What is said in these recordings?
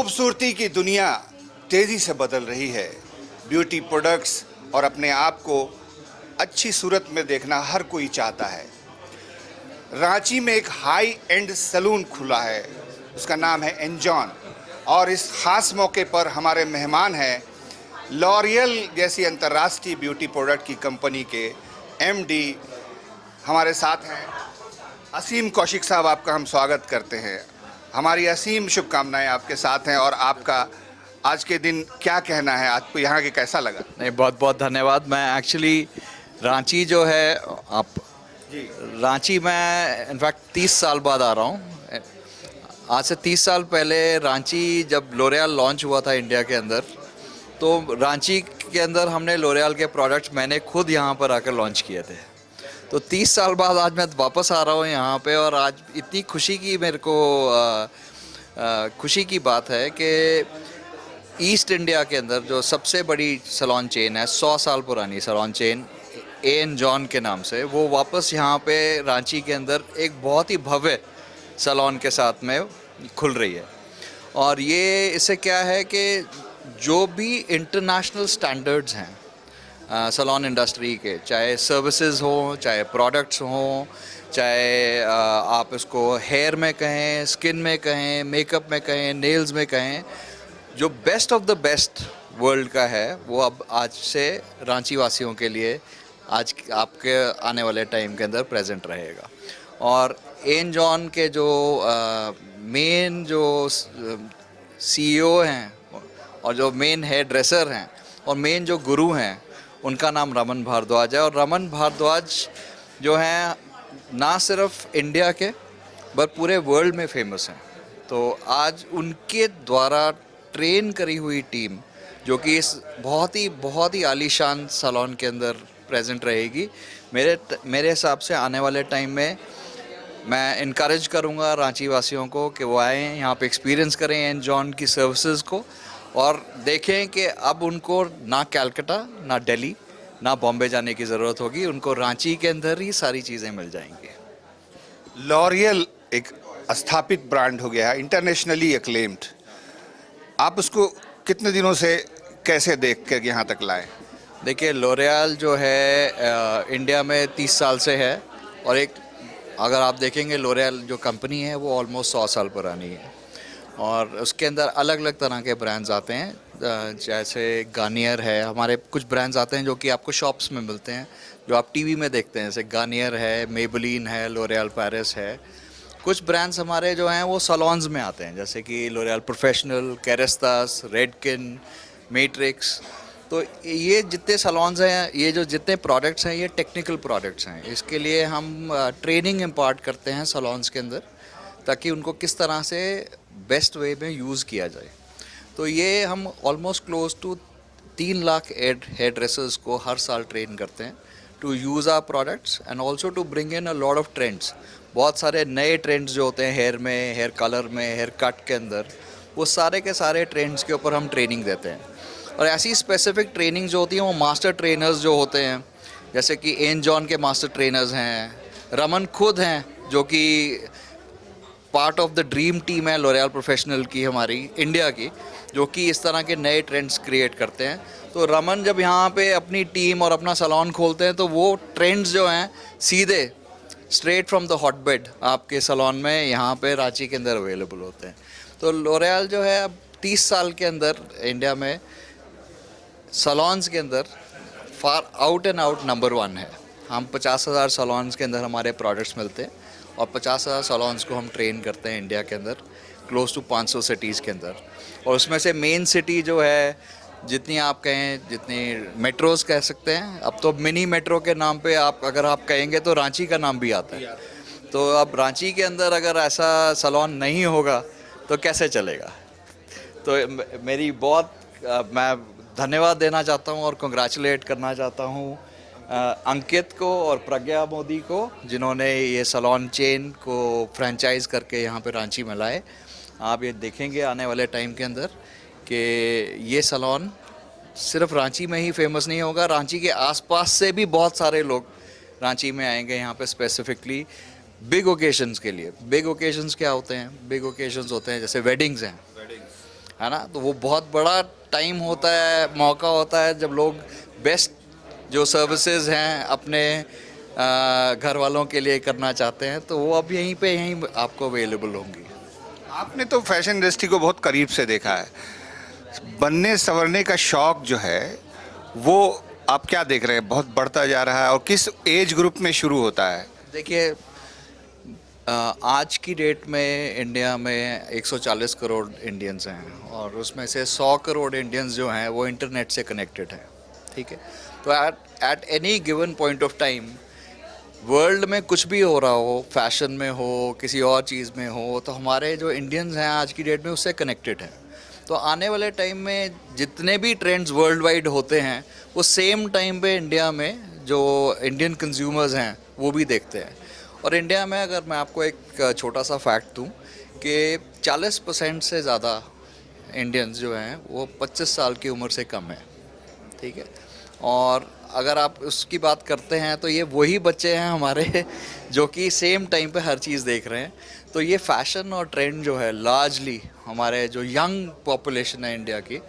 खूबसूरती की दुनिया तेज़ी से बदल रही है। ब्यूटी प्रोडक्ट्स और अपने आप को अच्छी सूरत में देखना हर कोई चाहता है। रांची में एक हाई एंड सैलून खुला है, उसका नाम है एनजॉन। और इस खास मौके पर हमारे मेहमान हैं लॉरियल जैसी अंतर्राष्ट्रीय ब्यूटी प्रोडक्ट की कंपनी के एमडी हमारे साथ हैं। असीम कौशिक साहब, आपका हम स्वागत करते हैं। हमारी असीम शुभकामनाएं आपके साथ हैं। और आपका आज के दिन क्या कहना है, आपको यहाँ के कैसा लगा? नहीं, बहुत बहुत धन्यवाद। मैं एक्चुअली रांची जो है आप जी रांची में इनफैक्ट 30 साल बाद आ रहा हूँ। आज से 30 साल पहले रांची जब लोरियल लॉन्च हुआ था इंडिया के अंदर, तो रांची के अंदर हमने लोरियल के प्रोडक्ट्स मैंने खुद यहाँ पर आकर लॉन्च किए थे। तो 30 साल बाद आज मैं वापस आ रहा हूँ यहाँ पे, और आज इतनी खुशी की मेरे को खुशी की बात है कि ईस्ट इंडिया के अंदर जो सबसे बड़ी सैलून चेन है, 100 साल पुरानी सैलून चेन एनजॉन के नाम से, वो वापस यहाँ पे रांची के अंदर एक बहुत ही भव्य सैलून के साथ में खुल रही है। और ये इससे क्या है कि जो भी इंटरनेशनल स्टैंडर्ड्स हैं सैलून इंडस्ट्री के, चाहे सर्विसेज हो, चाहे प्रोडक्ट्स हों, चाहे आप इसको हेयर में कहें, स्किन में कहें, मेकअप में कहें, नेल्स में कहें, जो best of the best world का है वो अब आज से रांची वासियों के लिए आज आपके आने वाले टाइम के अंदर प्रेजेंट रहेगा। और एनजॉन के जो मेन जो सीईओ हैं और जो मेन हेयर ड्रेसर हैं और मेन जो गुरु हैं, उनका नाम रमन भारद्वाज है। और रमन भारद्वाज जो हैं ना सिर्फ इंडिया के बल्कि पूरे वर्ल्ड में फेमस हैं। तो आज उनके द्वारा ट्रेन करी हुई टीम जो कि इस बहुत ही आलीशान सैलून के अंदर प्रेजेंट रहेगी, मेरे हिसाब से आने वाले टाइम में मैं इनकरेज करूंगा रांची वासियों को कि वो आएँ यहाँ पे, एक्सपीरियंस करें एनजॉन की सर्विसेज को, और देखें कि अब उनको ना कलकत्ता, ना दिल्ली, ना बॉम्बे जाने की ज़रूरत होगी, उनको रांची के अंदर ही सारी चीज़ें मिल जाएंगी। लॉरियल एक स्थापित ब्रांड हो गया है, इंटरनेशनली एक्लेम्ड। आप उसको कितने दिनों से कैसे देख कर यहाँ तक लाए? देखिए, लोरियल जो है इंडिया में 30 साल से है, और एक अगर आप देखेंगे लोरियल जो कंपनी है वो ऑलमोस्ट 100 साल पुरानी है। और उसके अंदर अलग अलग तरह के ब्रांड्स आते हैं, जैसे गार्नियर है, हमारे कुछ ब्रांड्स आते हैं जो कि आपको शॉप्स में मिलते हैं, जो आप टीवी में देखते हैं, जैसे गार्नियर है, मेबेलिन है, लोरियल पेरिस है। कुछ ब्रांड्स हमारे जो हैं वो सैलून्स में आते हैं, जैसे कि लोरियल प्रोफेशनल, कैरेस्तास, रेडकिन, मैट्रिक्स। तो ये जितने सैलून्स हैं, ये जो जितने प्रोडक्ट्स हैं, ये टेक्निकल प्रोडक्ट्स हैं। इसके लिए हम ट्रेनिंग इम्पार्ट करते हैं सैलून्स के अंदर, ताकि उनको किस तरह से बेस्ट वे में यूज़ किया जाए। तो ये हम almost close to 3 lakh hairdressers को हर साल ट्रेन करते हैं to use our products and also to bring in a lot of trends. बहुत सारे नए ट्रेंड्स जो होते हैं हेयर में, हेयर कलर में, हेयर कट के अंदर, वो सारे के सारे ट्रेंड्स के ऊपर हम ट्रेनिंग देते हैं। और ऐसी स्पेसिफिक ट्रेनिंग जो होती है वो मास्टर ट्रेनर्स जो होते हैं, जैसे कि एनजॉन के मास्टर ट्रेनर्स हैं, रमन खुद हैं जो कि part of the dream team है लोरियल प्रोफेशनल की, हमारी इंडिया की, जो कि इस तरह के नए ट्रेंड्स क्रिएट करते हैं। तो रमन जब यहाँ पे अपनी टीम और अपना सैलून खोलते हैं, तो वो ट्रेंड्स जो हैं सीधे straight from the hot bed आपके सैलून में यहाँ पे रांची के अंदर अवेलेबल होते हैं। तो लोरियल जो है अब 30 साल के अंदर इंडिया में सैलून्स के अंदर far out and out number 1 है। हम 50,000 सैलून्स के अंदर हमारे प्रोडक्ट्स मिलते हैं, और 50,000 सैलून्स को हम ट्रेन करते हैं इंडिया के अंदर, क्लोज टू 500 सिटीज़ के अंदर। और उसमें से मेन सिटी जो है, जितनी आप कहें, जितनी मेट्रोज़ कह सकते हैं, अब तो मिनी मेट्रो के नाम पे आप अगर आप कहेंगे तो रांची का नाम भी आता है। तो अब रांची के अंदर अगर ऐसा सैलून नहीं होगा तो कैसे चलेगा? तो मेरी बहुत मैं धन्यवाद देना चाहता हूँ और कंग्रेचुलेट करना चाहता हूँ अंकित को और प्रज्ञा मोदी को, जिन्होंने ये सैलून चेन को फ्रेंचाइज करके यहाँ पे रांची में लाए। आप ये देखेंगे आने वाले टाइम के अंदर कि ये सैलून सिर्फ रांची में ही फेमस नहीं होगा, रांची के आसपास से भी बहुत सारे लोग रांची में आएंगे यहाँ पे स्पेसिफिकली बिग ओकेशंस के लिए। बिग ओकेशंस क्या होते हैं? बिग ओकेशंस होते हैं जैसे वेडिंग्स हैं, है ना। तो वो बहुत बड़ा टाइम होता है, मौका होता है जब लोग बेस्ट जो सर्विसेज हैं अपने घर वालों के लिए करना चाहते हैं, तो वो अब यहीं आपको अवेलेबल होंगी। आपने तो फैशन इंडस्ट्री को बहुत करीब से देखा है, बनने संवरने का शौक जो है वो आप क्या देख रहे हैं, बहुत बढ़ता जा रहा है और किस एज ग्रुप में शुरू होता है? देखिए, आज की डेट में इंडिया में 140 करोड़ इंडियंस हैं और उसमें से 100 करोड़ इंडियंस जो हैं वो इंटरनेट से कनेक्टेड हैं, ठीक है। तो at any given point of time world में कुछ भी हो रहा हो, फैशन में हो, किसी और चीज़ में हो, तो हमारे जो इंडियंस हैं आज की डेट में उससे कनेक्टेड हैं। तो आने वाले टाइम में जितने भी ट्रेंड्स वर्ल्ड वाइड होते हैं वो सेम टाइम पे इंडिया में जो इंडियन कंज्यूमर्स हैं वो भी देखते हैं। और इंडिया में अगर मैं आपको एक छोटा सा फैक्ट दूं कि 40% से ज़्यादा इंडियंस जो हैं वो 25 साल की उम्र से कम है, ठीक है। और अगर आप उसकी बात करते हैं तो ये वही बच्चे हैं हमारे जो कि सेम टाइम पे हर चीज़ देख रहे हैं। तो ये फैशन और ट्रेंड जो है लार्जली हमारे जो यंग पॉपुलेशन है इंडिया की,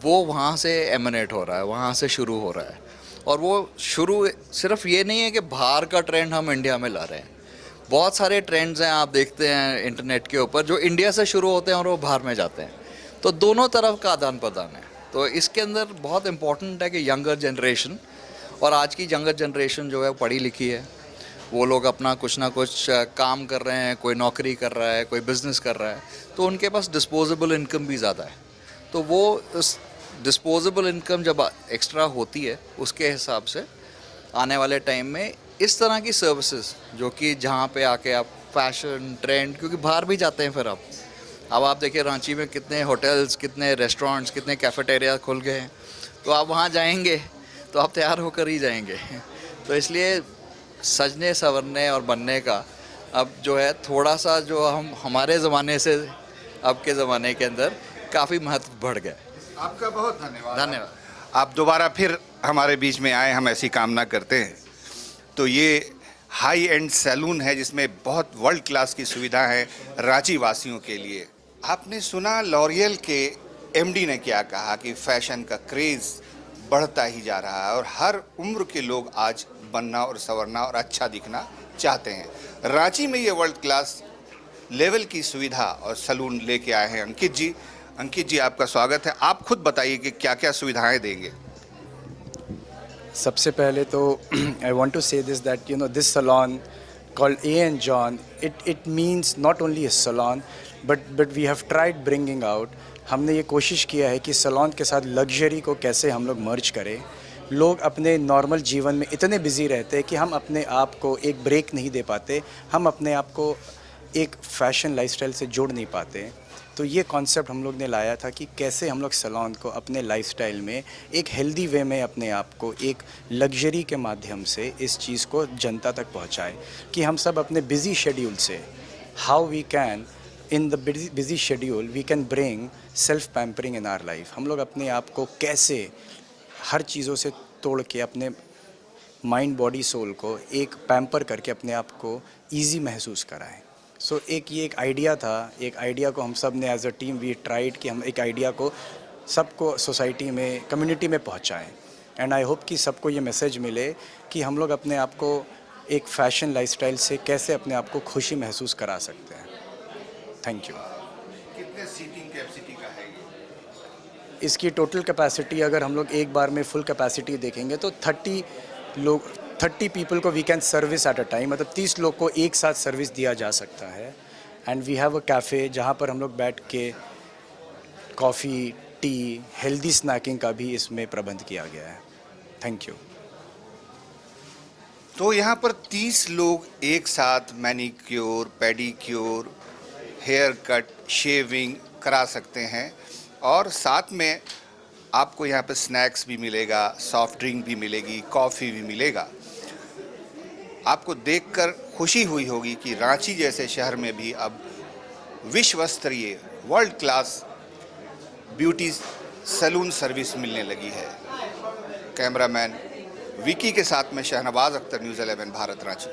वो वहाँ से एमिनेट हो रहा है, वहाँ से शुरू हो रहा है। और वो शुरू सिर्फ ये नहीं है कि बाहर का ट्रेंड हम इंडिया में ला रहे हैं, बहुत सारे ट्रेंड्स हैं आप देखते हैं इंटरनेट के ऊपर जो इंडिया से शुरू होते हैं और वो बाहर में जाते हैं। तो दोनों तरफ का आदान प्रदान है। तो इसके अंदर बहुत इम्पोर्टेंट है कि यंगर जनरेशन, और आज की यंगर जनरेशन जो है पढ़ी लिखी है, वो लोग अपना कुछ ना कुछ काम कर रहे हैं, कोई नौकरी कर रहा है, कोई बिज़नेस कर रहा है, तो उनके पास डिस्पोजेबल इनकम भी ज़्यादा है। तो वो उस डिस्पोजेबल इनकम जब एक्स्ट्रा होती है उसके हिसाब से आने वाले टाइम में इस तरह की सर्विसेज जो कि जहाँ पे आके आप फैशन ट्रेंड, क्योंकि बाहर भी जाते हैं फिर अब आप देखिए रांची में कितने होटल्स, कितने रेस्टोरेंट्स, कितने कैफेटेरिया खुल गए हैं। तो आप वहाँ जाएंगे तो आप तैयार होकर ही जाएंगे। तो इसलिए सजने संवरने और बनने का अब जो है थोड़ा सा जो हम हमारे ज़माने से अब के ज़माने के अंदर काफ़ी महत्व बढ़ गया। आपका बहुत धन्यवाद। धन्यवाद। आप दोबारा फिर हमारे बीच में आए, हम ऐसी कामना करते हैं। तो ये हाई एंड सैलून है जिसमें बहुत वर्ल्ड क्लास की सुविधा है रांची वासियों के लिए। आपने सुना लॉरियल के एमडी ने क्या कहा कि फैशन का क्रेज़ बढ़ता ही जा रहा है और हर उम्र के लोग आज बनना और संवरना और अच्छा दिखना चाहते हैं। रांची में ये वर्ल्ड क्लास लेवल की सुविधा और सैलून लेके आए हैं अंकित जी। अंकित जी, आपका स्वागत है। आप खुद बताइए कि क्या क्या सुविधाएं देंगे। सबसे पहले तो I want to say this that this salon called A and John, it means not only a salon but we have tried bringing out, हमने ये कोशिश किया है कि सलोन के साथ लग्जरी को कैसे हम लोग मर्ज करें। लोग अपने नॉर्मल जीवन में इतने बिजी रहते हैं कि हम अपने आप को एक ब्रेक नहीं दे पाते, हम अपने आप को एक फैशन लाइफस्टाइल से जोड़ नहीं पाते। तो ये कॉन्सेप्ट हम लोग ने लाया था कि कैसे हम लोग सलोन को अपने लाइफस्टाइल में एक हेल्दी वे में अपने आप को एक लग्जरी के माध्यम से इस चीज़ को जनता तक पहुंचाएं कि हम सब अपने बिजी शेड्यूल से how we can in the busy schedule we can bring self pampering in our life. हम लोग अपने आप को कैसे हर चीज़ों से तोड़ के अपने माइंड बॉडी सोल को एक पैम्पर करके अपने आप को ईजी महसूस कराएं। सो ये एक आइडिया था, एक आइडिया को हम सब ने as a team we tried कि हम एक आइडिया को सबको सोसाइटी में कम्युनिटी में पहुंचाएं। एंड आई होप कि सबको ये मैसेज मिले कि हम लोग अपने आप को एक फैशन लाइफस्टाइल से कैसे अपने आप को खुशी महसूस करा सकते हैं। Thank you. कितने सीटिंग कैपेसिटी का है ये? इसकी टोटल कैपेसिटी अगर हम लोग एक बार में फुल कैपेसिटी देखेंगे तो 30 पीपल को we can service at a time, मतलब 30 लोग को एक साथ सर्विस दिया जा सकता है। And we have a cafe जहाँ पर हम लोग बैठ के कॉफ़ी, टी, हेल्दी स्नैकिंग का भी इसमें प्रबंध किया गया है। Thank you. तो यहाँ पर 30 लोग एक साथ manicure, pedicure, haircut, shaving करा सकते हैं और साथ में आपको यहाँ पे स्नैक्स भी मिलेगा, सॉफ्ट ड्रिंक भी मिलेगी, कॉफ़ी भी मिलेगा। आपको देखकर खुशी हुई होगी कि रांची जैसे शहर में भी अब विश्व स्तरीय world class beauty salon service मिलने लगी है। कैमरामैन विकी के साथ में शहनवाज अख्तर, न्यूज़ 11 भारत, रांची।